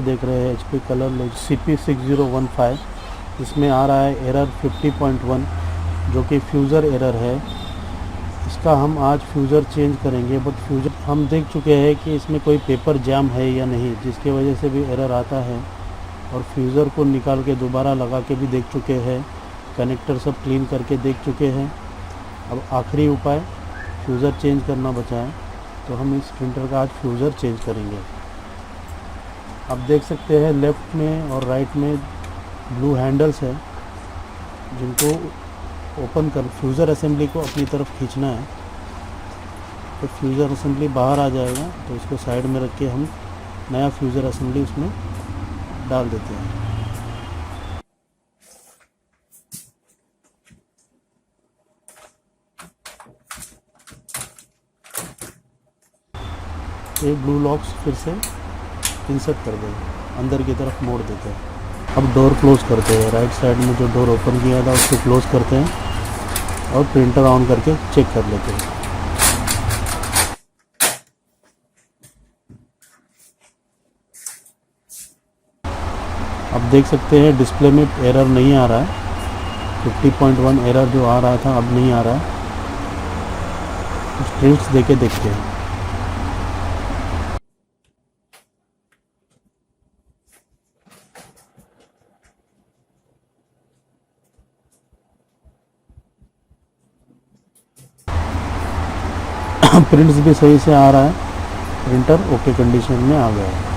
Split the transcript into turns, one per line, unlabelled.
देख रहे हैं HP कलर लॉजिक CP6015। इसमें आ रहा है एरर 50.1 जो कि फ्यूज़र एरर है। इसका हम आज फ्यूज़र चेंज करेंगे, बट फ्यूज़र हम देख चुके हैं कि इसमें कोई पेपर जैम है या नहीं, जिसके वजह से भी एरर आता है। और फ्यूज़र को निकाल के दोबारा लगा के भी देख चुके हैं, कनेक्टर सब क्लीन करके देख चुके हैं। अब आखिरी उपाय फ्यूज़र चेंज करना बचा है, तो हम इस प्रिंटर का आज फ्यूज़र चेंज करेंगे। आप देख सकते हैं लेफ़्ट में और राइट में ब्लू हैंडल्स है, जिनको ओपन कर फ्यूज़र असेंबली को अपनी तरफ खींचना है। तो फ्यूज़र असेंबली बाहर आ जाएगा, तो इसको साइड में रख के हम नया फ्यूज़र असेंबली उसमें डाल देते हैं। ये ब्लू लॉक्स फिर से इंसर्ट कर देंगे, अंदर की तरफ मोड़ देते हैं। अब डोर क्लोज़ करते हैं। राइट साइड में जो डोर ओपन किया था उसको क्लोज़ करते हैं और प्रिंटर ऑन करके चेक कर लेते हैं। अब देख सकते हैं डिस्प्ले में एरर नहीं आ रहा है। 50.1 एरर जो आ रहा था अब नहीं आ रहा है। कुछ प्रिंट्स देके देखते हैं। प्रिंट्स भी सही से आ रहा है, प्रिंटर ओके कंडीशन में आ गया है।